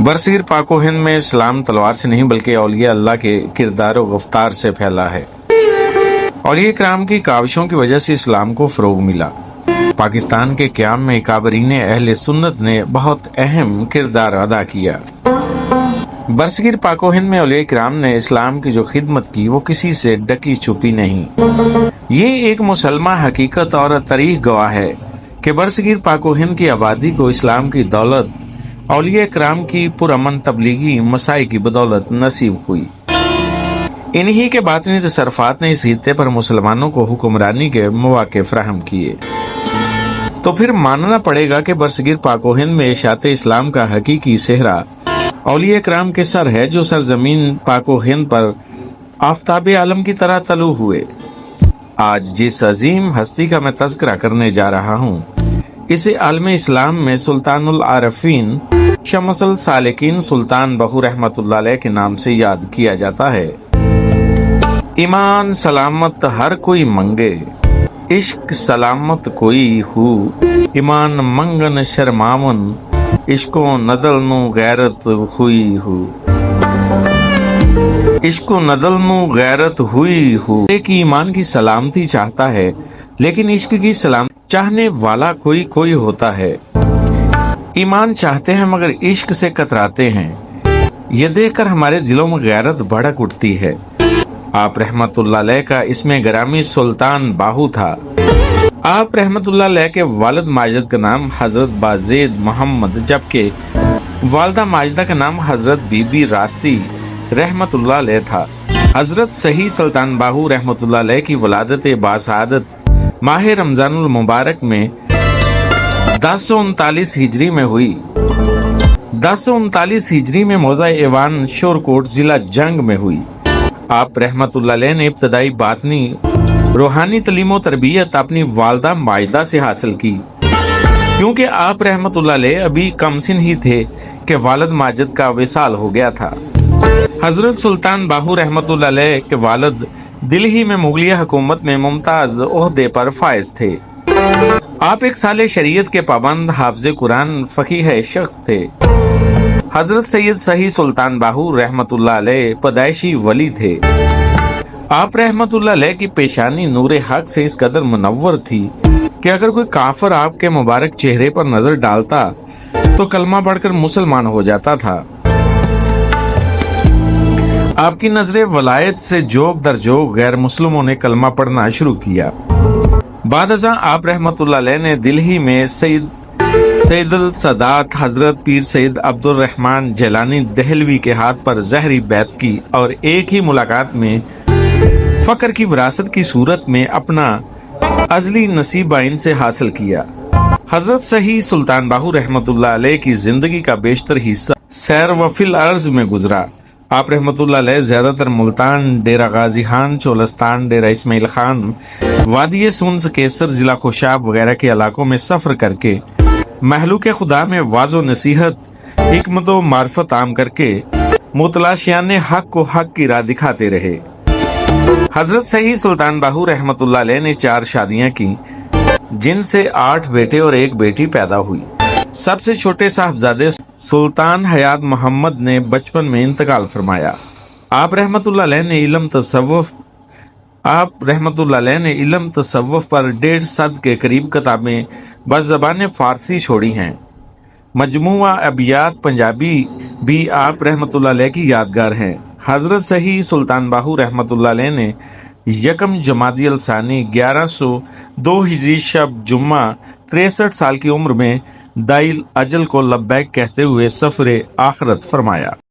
برصغیر پاک و ہند میں اسلام تلوار سے نہیں بلکہ اولیاء اللہ کے کردار و گفتار سے پھیلا ہے۔ اولیاء کرام کی کاوشوں کی وجہ سے اسلام کو فروغ ملا۔ پاکستان کے قیام میں اکابرین اہل سنت نے بہت اہم کردار ادا کیا۔ برصغیر پاک و ہند میں اولیاء کرام نے اسلام کی جو خدمت کی وہ کسی سے ڈکی چھپی نہیں۔ یہ ایک مسلمہ حقیقت اور تاریخ گواہ ہے کہ برصغیر پاک و ہند کی آبادی کو اسلام کی دولت اولیاء کرام کی پرامن تبلیغی مساعی کی بدولت نصیب ہوئی۔ انہی کے باطنی تصرفات نے اس خطے پر مسلمانوں کو حکمرانی کے مواقع فراہم کیے۔ تو پھر ماننا پڑے گا کہ برصغیر پاک و ہند میں اشاعت اسلام کا حقیقی صحرا اولیاء کرام کے سر ہے، جو سرزمین پاک و ہند پر آفتاب عالم کی طرح طلوع ہوئے۔ آج جس عظیم ہستی کا میں تذکرہ کرنے جا رہا ہوں، اسے عالم اسلام میں سلطان العارفین شمس السالکین سلطان بہو رحمت اللہ علیہ کے نام سے یاد کیا جاتا ہے۔ ایمان سلامت ہر کوئی منگے، عشق سلامت کوئی ہو، ایمان منگن شرماون، عشق و ندل نو غیرت ہوئی ہو، عشق و ندل نو غیرت ہوئی ہو۔ ایک ایمان کی سلامتی چاہتا ہے، لیکن عشق کی سلامتی چاہنے والا کوئی ہوتا ہے۔ ایمان چاہتے ہیں مگر عشق سے کتراتے ہیں۔ یہ دیکھ کر ہمارے دلوں میں غیرت بھڑک اٹھتی ہے۔ آپ رحمت اللہ علیہ کا اسم گرامی سلطان باہو تھا۔ آپ رحمت اللہ علیہ کے والد ماجد کا نام حضرت بازید محمد، جبکہ والدہ ماجدہ کا نام حضرت بی بی راستی رحمت اللہ علیہ تھا۔ حضرت صحیح سلطان باہو رحمت اللہ علیہ کی ولادت باسعادت ماہ رمضان المبارک میں 1039 ہجری میں ہوئی۔ 1039 ہجری میں موضع ایوان شورکوٹ ضلع جنگ میں ہوئی۔ آپ رحمت اللہ علیہ نے ابتدائی باطنی روحانی تعلیم و تربیت اپنی والدہ ماجدہ سے حاصل کی، کیونکہ آپ رحمت اللہ علیہ ابھی کم سن ہی تھے کہ والد ماجد کا وصال ہو گیا تھا۔ حضرت سلطان باہو رحمت اللہ علیہ کے والد دلہی میں مغلیہ حکومت میں ممتاز عہدے پر فائز تھے۔ آپ ایک سال شریعت کے پابند حافظ قرآن فقیہ شخص تھے۔ حضرت سید صحیح سلطان باہو رحمت اللہ علیہ پیدائشی ولی تھے۔ آپ رحمت اللہ علیہ کی پیشانی نور حق سے اس قدر منور تھی کہ اگر کوئی کافر آپ کے مبارک چہرے پر نظر ڈالتا تو کلمہ پڑھ کر مسلمان ہو جاتا تھا۔ آپ کی نظر ولایت سے جوگ در جوگ غیر مسلموں نے کلمہ پڑھنا شروع کیا۔ بعد ازاں آپ رحمت اللہ علیہ نے دلہی میں سید السادات حضرت پیر سید عبد الرحمن جیلانی دہلوی کے ہاتھ پر زہری بیعت کی اور ایک ہی ملاقات میں فقر کی وراثت کی صورت میں اپنا ازلی نصیبہ ان سے حاصل کیا۔ حضرت صحیح سلطان باہو رحمت اللہ علیہ کی زندگی کا بیشتر حصہ سیر و فی الارض میں گزرا۔ آپ رحمت اللہ علیہ زیادہ تر ملتان، ڈیرہ غازی خان، چولستان، ڈیرہ اسماعیل خان، وادی سونس، کیسر، ضلع خوشاب وغیرہ کے علاقوں میں سفر کر کے مخلوق خدا میں واضح و نصیحت، حکمت و معرفت عام کر کے متلاشیان حق کو حق کی راہ دکھاتے رہے۔ حضرت صحیح سلطان باہو رحمت اللہ علیہ نے 4 شادیاں کی، جن سے 8 بیٹے اور 1 بیٹی پیدا ہوئی۔ سب سے چھوٹے صاحبزادے سلطان حیات محمد نے بچپن میں انتقال فرمایا۔ آپ رحمت اللہ علیہ نے علم تصوف پر 150 کے قریب کتابیں بزبان فارسی چھوڑی ہیں۔ مجموعہ ابیات پنجابی بھی آپ رحمت اللہ علیہ کی یادگار ہیں۔ حضرت صحیح سلطان باہو رحمت اللہ علیہ نے 1 جمادی الثانی 1102 ہجری شب جمعہ 63 سال کی عمر میں دائل اجل کو لبیک کہتے ہوئے سفر آخرت فرمایا۔